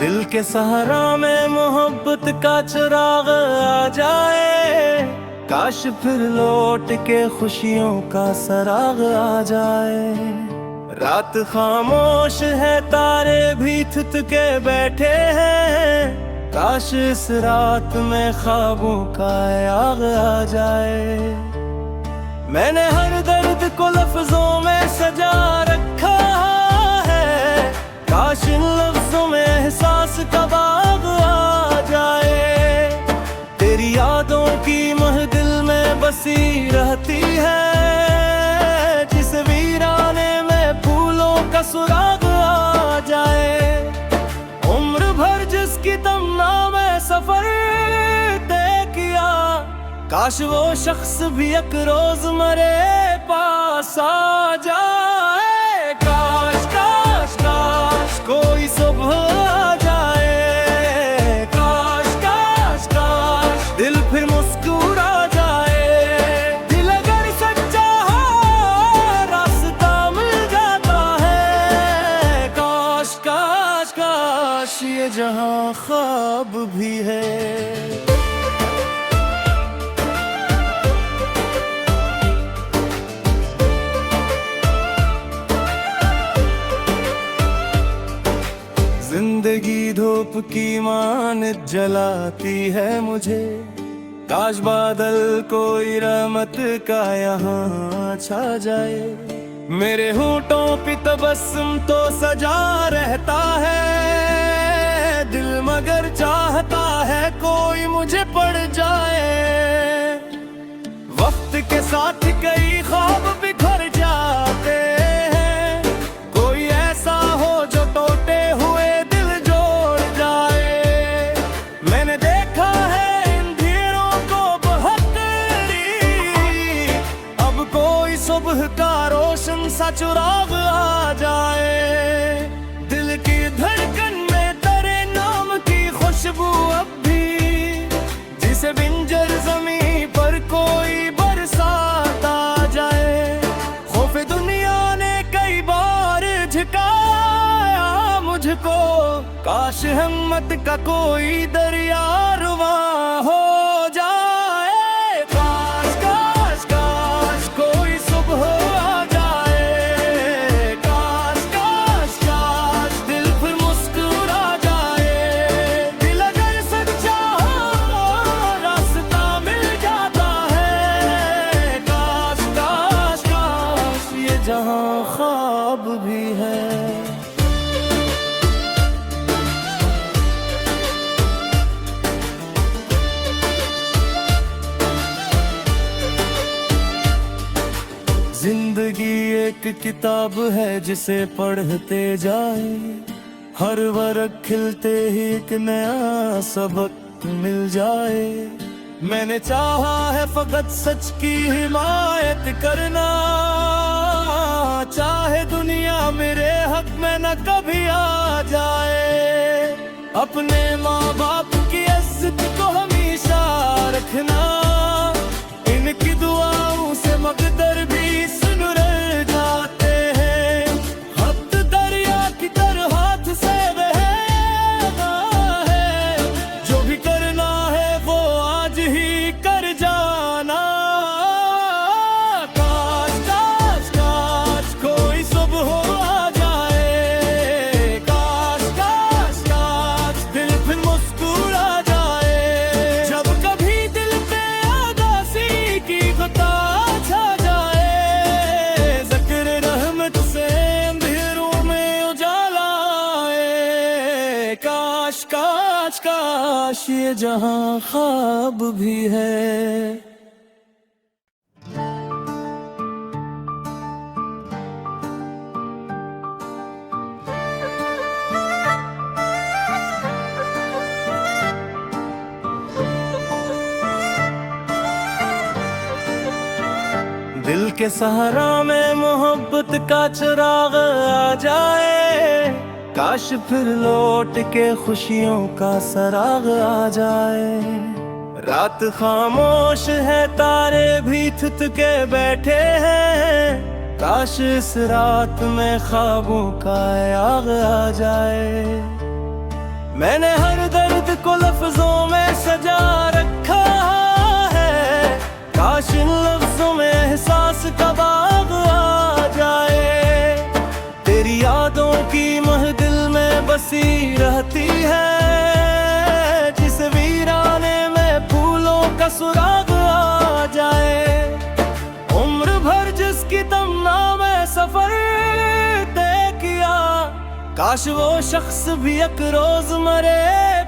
दिल के सहारा में मोहब्बत का चिराग आ जाए, काश फिर लौट के खुशियों का सराग आ जाए। रात खामोश है, तारे भी थुथ के बैठे हैं, काश इस रात में ख्वाबों का आग आ जाए। मैंने हर दर्द को लफ्जों में सजा रखा है, काश इन लफ्जों में एहसास का बाग आ जाए। तेरी यादों की महदिल में बसी रहती है, जिस वीराने में फूलों का सुराग आ जाए। उम्र भर जिसकी तमन्ना में सफर तय किया, काश वो शख्स भी एक रोज मेरे पास आ जाए। काश काश काश कोई सुबह आ जाए, काश काश काश दिल फिर मुस्कुरा जाए। दिल अगर सच्चा हो रास्ता मिल जाता है, काश काश काश ये जहां ख्वाब भी है। जिंदगी धूप की मानत जलाती है मुझे, काश बादल कोई रहमत का यहाँ छा जाए। मेरे होठों पे तबस्सुम तो सजा रहता है, दिल मगर चाहता है कोई मुझे पड़ जाए। वक्त के साथ कई ख्वाब बिखर जाते हैं, कोई ऐसा हो जो टूटे हुए दिल जोड़ जाए। मैंने देखा है इन धीरों को बहुत करीब, अब कोई सुबह का रोशन सा चिराग आ जाए। दिल की धड़कन में तेरे नाम की खुशबू अब भी, जिसे बिंजर जमीन पर कोई बरसात आ जाए। खौफे दुनिया ने कई बार झुकाया मुझको, काश हिम्मत का कोई दरिया रुवा हो जाए। काश काश काश कोई सुबह आ जाए, काश काश काश दिल फिर मुस्कुरा जाए। दिल अगर सच्चा हो रास्ता मिल जाता है, काश काश काश ये जहां ख्वाब भी है। जिंदगी एक किताब है जिसे पढ़ते जाए, हर वर्ग खिलते ही एक नया सबक मिल जाए। मैंने चाहा है फकत सच की हिमायत करना, चाहे दुनिया मेरे हक में न कभी आ जाए। अपने माँ बाप की इज्जत को हमेशा रखना, इनकी दुआओं से मकदर भी सुन रह जाते हैं। हद दरिया की तरह हाथ से बहना है, जो भी करना है वो आज ही कर जाना। काश काश काश कोई सुबह आ जाए, काश काश काश दिल फिर मुस्कुरा जाए। जब कभी दिल पे उदासी की गता छा जाए, ज़िक्र रहमत से अंधेरों में उजाला आए। काश काश काश ये जहां ख्वाब भी है। दिल के सहारा में मोहब्बत का चिराग आ जाए, काश फिर लौट के खुशियों का सराग आ जाए। रात खामोश है, तारे भी थुथ के बैठे हैं, काश इस रात में ख्वाबों का आग आ जाए। मैंने हर दर्द को लफ्जों में सजा रखा है, काश इन लफ्जों में एहसास का बाग आ जाए। तेरी यादों की महदिल में बसी रहती है, जिस वीराने में फूलों का सुराग आ जाए। उम्र भर जिसकी तमन्ना में सफर तय किया, काश वो शख्स भी एक रोज मेरे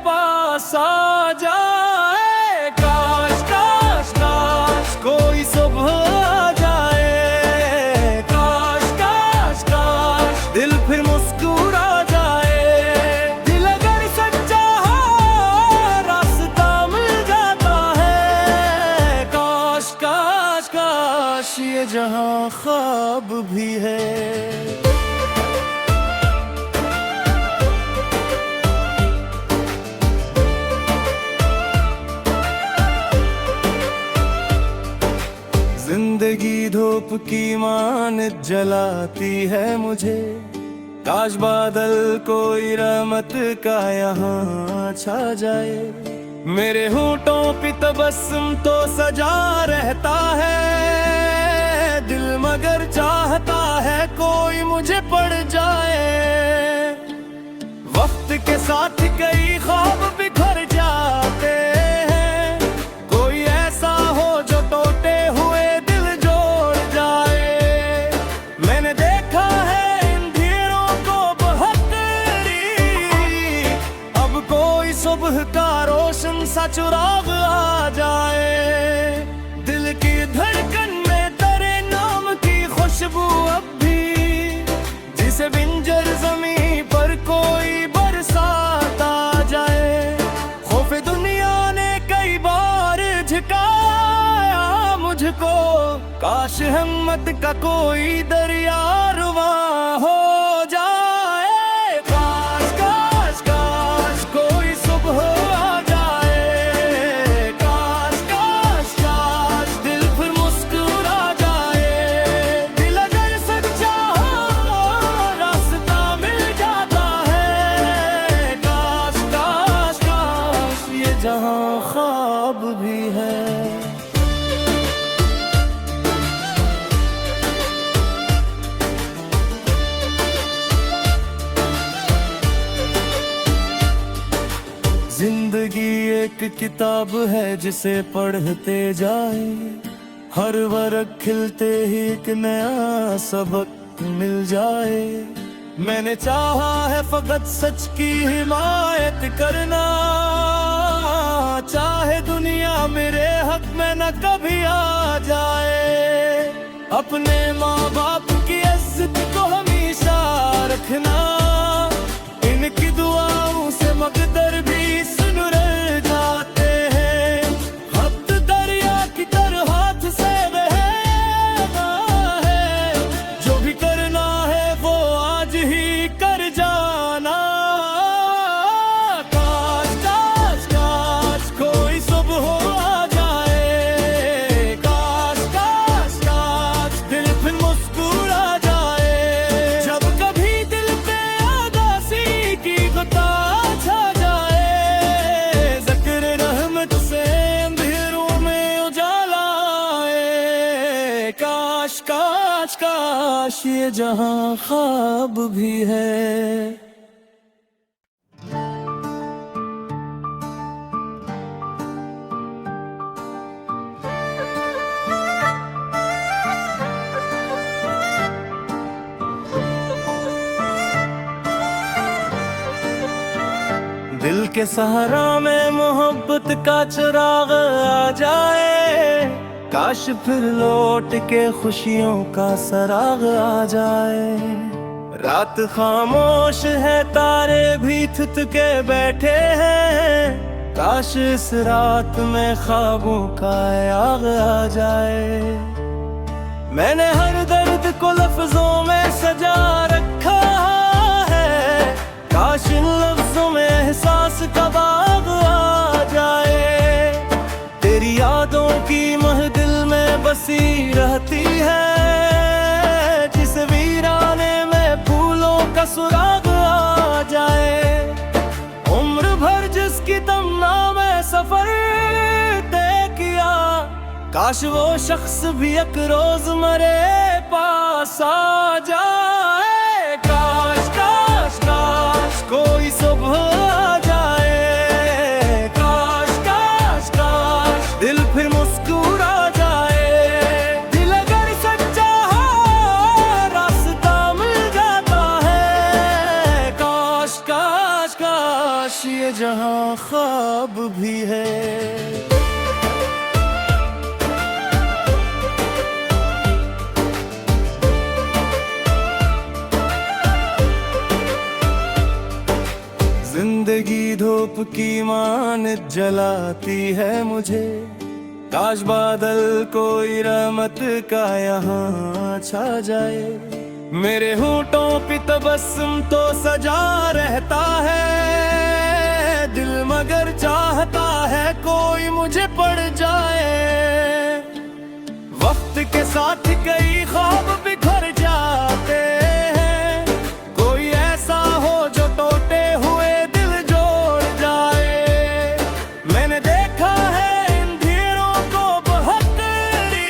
पास आ जाए। काश काश काश कोई सुबह आ जाए, काश काश काश दिल फिर मुस्कुरा जाए। दिल अगर सच्चा हो रास्ता मिल जाता है, काश काश काश ये जहां ख्वाब भी है। जिंदगी धूप की मानत जलाती है मुझे, काश बादल कोई रहमत का यहाँ छा जाए। मेरे होंठों पे तबस्सुम तो सजा रहता है दिल, मगर चाहता है कोई मुझे पड़ जाए। वक्त के साथ कई ख्वाब बिखर जाते हैं, कोई ऐसा हो जो टूटे हुए दिल जोड़ जाए। मैंने देखा है इन धीरों को बहुत करीब, अब कोई सुबह का रोशन सा चिराग आ जाए। दिल की धड़कन में तेरे नाम की खुशबू अब भी, जिसे बिंजर जमीन पर कोई बरसात आ जाए। खौफे दुनिया ने कई बार झुकाया मुझको, काश हिम्मत का कोई दरिया रुवा हो जाए। काश काश काश कोई सुबह आ जाए, काश काश काश दिल फिर मुस्कुरा जाए। दिल अगर सच्चा हो रास्ता मिल जाता है, काश काश काश ये जहां ख्वाब भी है। जिंदगी एक किताब है जिसे पढ़ते जाए, हर वर्ग खिलते ही एक नया सबक मिल जाए। मैंने चाहा है फकत सच की हिमायत करना, चाहे दुनिया मेरे हक में न कभी आ जाए। अपने माँ बाप की इज्जत को हमेशा रखना, इनकी दुआओं से मकदर भी सुन रह जाते हैं। हफ्त दरिया की तरह हाथ से बहना है, जो भी करना है वो आज ही कर जाना। काश काश काश कोई सुबह आ जाए, काश काश काश दिल फिर मुस्कुरा जाए। जब कभी दिल पे उदासी की गुता छा जाए, ज़िक्र रहमत से अंधेरों में उजाला आए। काश काश काश ये जहां ख्वाब भी है। दिल के सहारा में मोहब्बत का चिराग आ जाए, काश फिर लौट के खुशियों का सराग आ जाए। रात खामोश है तारे भी थुथ के बैठे हैं, काश इस रात में ख्वाबों का आग आ जाए। मैंने हर दर्द को लफ्जों में सजा रखा है, काश इन लफ्जों में एहसास का बाग आ जाए। तेरी यादों की महदिल में बसी रहती है, जिस वीराने में फूलों का सुराग आ जाए। उम्र तमन्ना में सफर तय किया। काश वो शख्स भी एक रोज मेरे पास आ जाए। काश काश काश कोई सुबह आ जाए। काश काश काश दिल फिर मुस्कुरा जाए। दिल अगर सच्चा है रास्ता मिल जाता है। काश काश काश ये जहां ख्वाब भी है। जिंदगी धूप की मान जलाती है मुझे। काश बादल कोई रहमत का यहाँ छा जाए। मेरे होठों पे तबस्सुम तो सजा रहता है दिल, मगर चाहता है कोई मुझे पड़ जाए। वक्त के साथ कई ख्वाब बिखर जाते हैं, कोई ऐसा हो जो टूटे हुए दिल जोड़ जाए। मैंने देखा है इन धीरों को बहकती,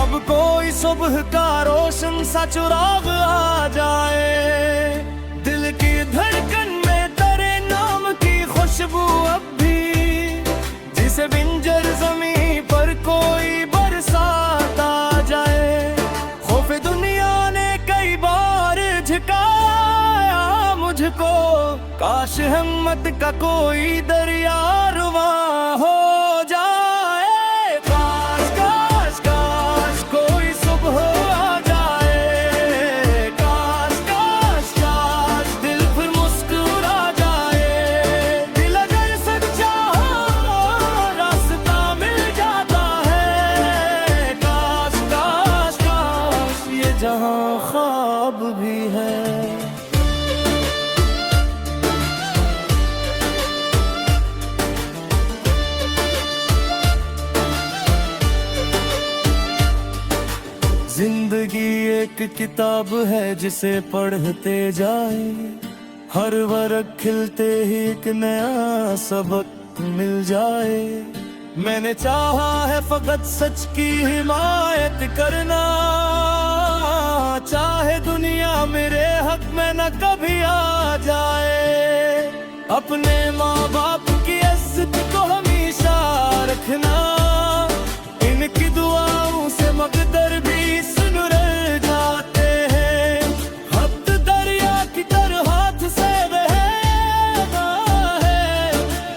अब कोई सुबह का रोशन सा चिराग आ जाए। दिल की धड़कन में तेरे नाम की खुशबू अब भी, जिसे बिंजर जमीन पर कोई बरसात आ जाए। खौफे दुनिया ने कई बार झुकाया मुझको, काश हिम्मत का कोई दरिया रुवा हो जाए। काश काश काश कोई सुबह आ जाए। काश काश काश दिल फिर मुस्कुरा जाए। दिल अगर सच्चा हो रास्ता मिल जाता है। काश काश काश ये जहां ख्वाब भी है। जिंदगी एक किताब है जिसे पढ़ते जाए, हर वर्ग खिलते ही एक नया सबक मिल जाए। मैंने चाहा है फकत सच की हिमायत करना, चाहे दुनिया मेरे हक में न कभी आ जाए। अपने माँ बाप की इज्जत को हमेशा रखना, इनकी दुआओं से मकदर भी सुन रह जाते हैं। हद दरिया की तरह हाथ से बहना है,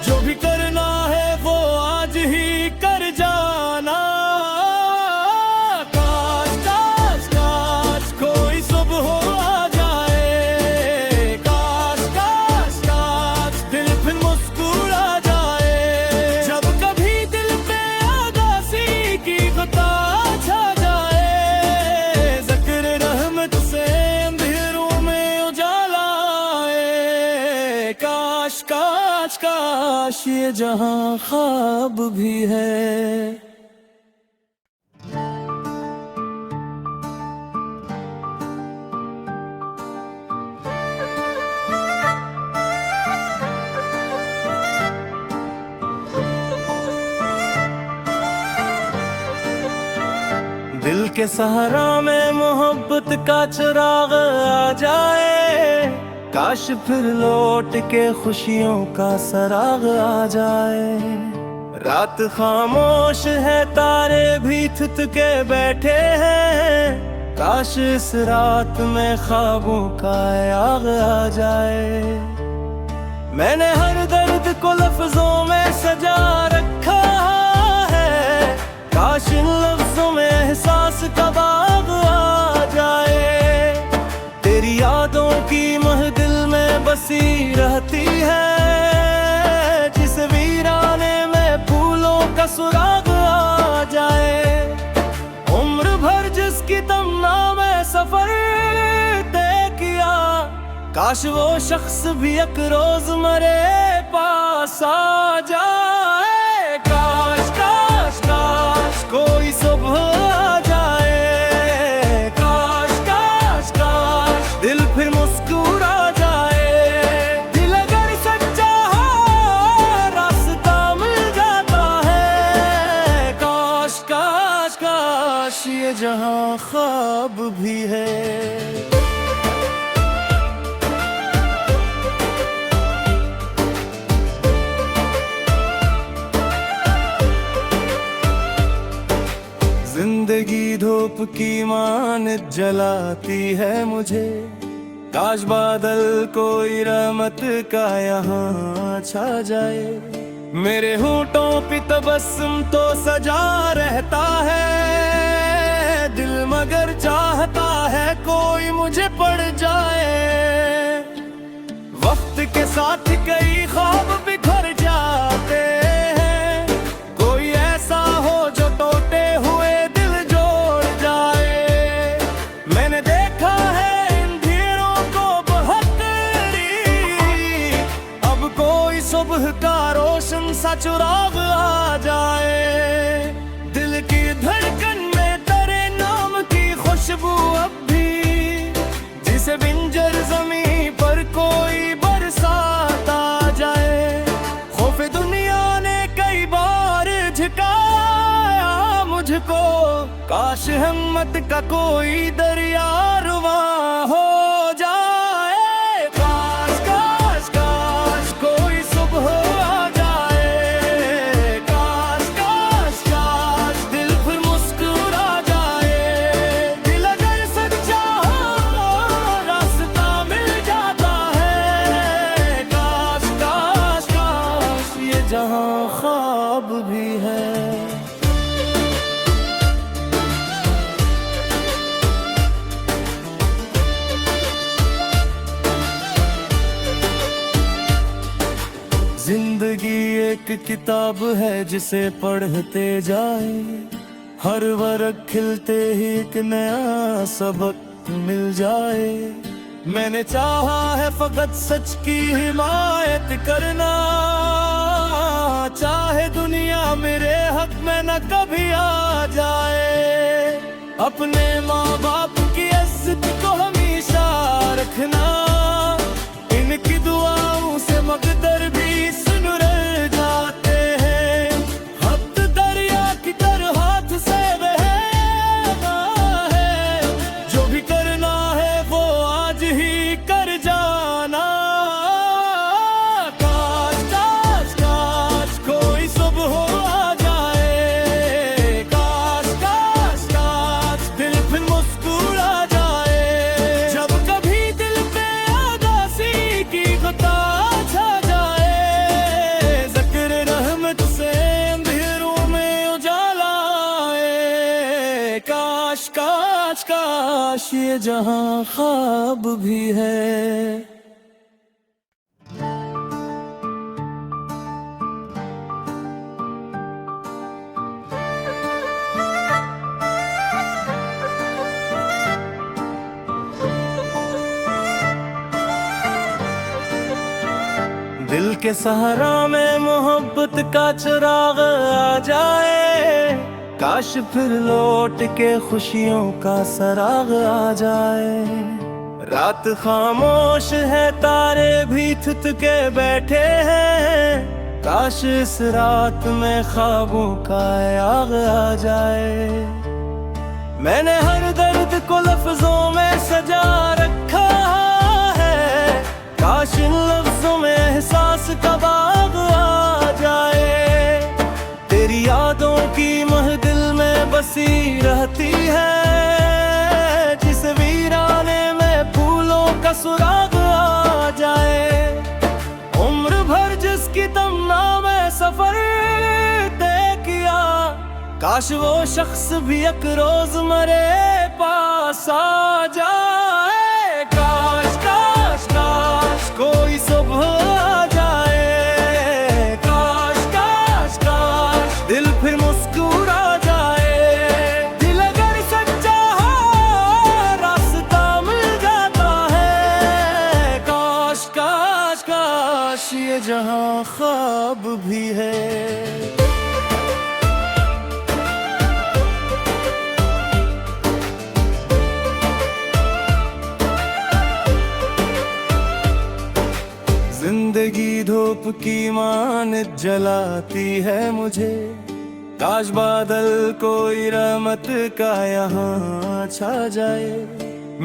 जो भी करना है वो आज ही कर जाना। काश काश काश कोई सुबह आ जाए। काश काश काश दिल फिर मुस्कुरा जाए। जब कभी दिल पे उदासी की गुता छा जाए, ज़िक्र रहमत से अंधेरों में उजाला आए। काश काश काश ये जहां ख्वाब भी है। दिल के सहारा में मोहब्बत का चिराग आ जाए। काश फिर लौट के खुशियों का सराग आ जाए। रात खामोश है तारे भी थुथ के बैठे हैं, काश इस रात में ख्वाबों का आग आ जाए। मैंने हर दर्द को लफ्जों में सजा रखा है, काश इन लफ्जों में एहसास का बाग आ जाए। तेरी यादों की महदिल में बसी रहती है, जिस वीराने में फूलों का सुराग आ जाए। उम्र भर जिसकी तमन्ना में सफर तय किया, काश वो शख्स भी एक रोज मेरे पास आ जाए। काश काश काश कोई सुबह आ जाए। काश काश काश दिल फिर मुस्कुरा जाए। दिल अगर सच्चा हो ख्वाब भी है। जिंदगी धूप की मान जलाती है मुझे, काश बादल कोई रहमत का यहाँ छा जाए। मेरे होठों पे तबस्सुम तो सजा रहता है, दिल मगर चाहता है कोई मुझे पड़ जाए। वक्त के साथ कई ख्वाब बिखर जाते हैं, कोई ऐसा हो जो टूटे हुए दिल जोड़ जाए। मैंने देखा है इन धीरों को बहुत करीब, अब कोई सुबह का रोशन सा चिराग आ जाए। दिल की धड़कन में तेरे नाम की खुशबू अब भी, जिसे बिंजर जमीन पर कोई बरसात आ जाए। खौफे दुनिया ने कई बार झुकाया मुझको, काश हिम्मत का कोई दरिया रुवा हो जाए। काश काश काश कोई सुबह आ जाए, काश काश काश दिल फिर मुस्कुरा जाए। दिल अगर सच्चा हो रास्ता मिल जाता है, काश काश काश ये जहां ख्वाब भी है। जिंदगी एक किताब है जिसे पढ़ते जाए, हर वर्ग खिलते ही एक नया सबक मिल जाए। मैंने चाहा है फकत सच की हिमायत करना, चाहे दुनिया मेरे हक में न कभी आ जाए। अपने माँ बाप की इज्जत को हमेशा रखना, इनकी दुआओं से मकदर भी सुन रह जाते हैं। हद दरिया की तरह हाथ से बहना है, जो भी करना है वो आज ही कर जाना। काश काश काश कोई सुबह आ जाए, काश काश काश दिल फिर मुस्कुरा जाए। जब कभी दिल पे उदासी की गुता छा जाए, ज़िक्र रहमत से अंधेरों में उजाला आए। काश काश काश ये जहां ख्वाब भी है। दिल के सहारा में मोहब्बत का चिराग आ जाए, काश फिर लौट के खुशियों का सराग आ जाए। रात खामोश है तारे भी थुथ के बैठे हैं, काश इस रात में ख्वाबों का आग आ जाए। मैंने हर दर्द को लफ्जों में सजा रखा है, काश इन लफ्जों में एहसास का बाग आ जाए। तेरी यादों की महदिल में बसी रहती है, जिस वीराने में फूलों का सुराग आ जाए। उम्र भर जिसकी तमन्ना में सफर तय किया, काश वो शख्स भी एक रोज मेरे पास आ जाए। काश काश काश कोई सुबह आ जाए, काश काश काश दिल फिर मुस्कुरा जाए। दिल अगर सच्चा हो रास्ता मिल जाता है, काश काश काश ये जहां ख्वाब भी है। जिंदगी धूप की मान जलाती है मुझे, काश बादल कोई रहमत का यहाँ छा जाए।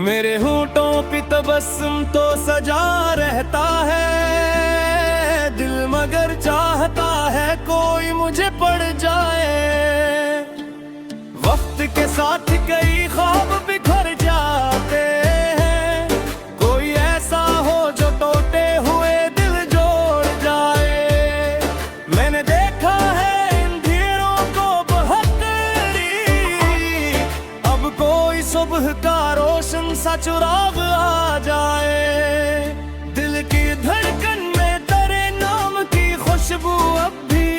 मेरे होंठों पे तबस्सुम तो सजा रहता है, दिल मगर चाहता है कोई मुझे पड़ जाए। वक्त के साथ कई ख्वाब बिखर जाते हैं, कोई ऐसा हो जो टूटे हुए दिल जोड़ जाए। मैंने देखा है इन धीरों को बहुत करीब, अब कोई सुबह का रोशन सा चिराग आ जाए। दिल की धड़कन में तेरे नाम की खुशबू अब भी,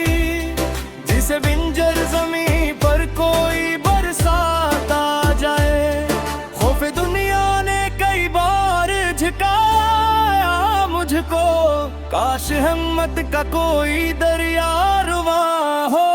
जिसे बिंजर जमीन पर कोई बरसात आ जाए। खौफ दुनिया ने कई बार झुकाया मुझको, काश हिम्मत का कोई दरिया रुवा हो।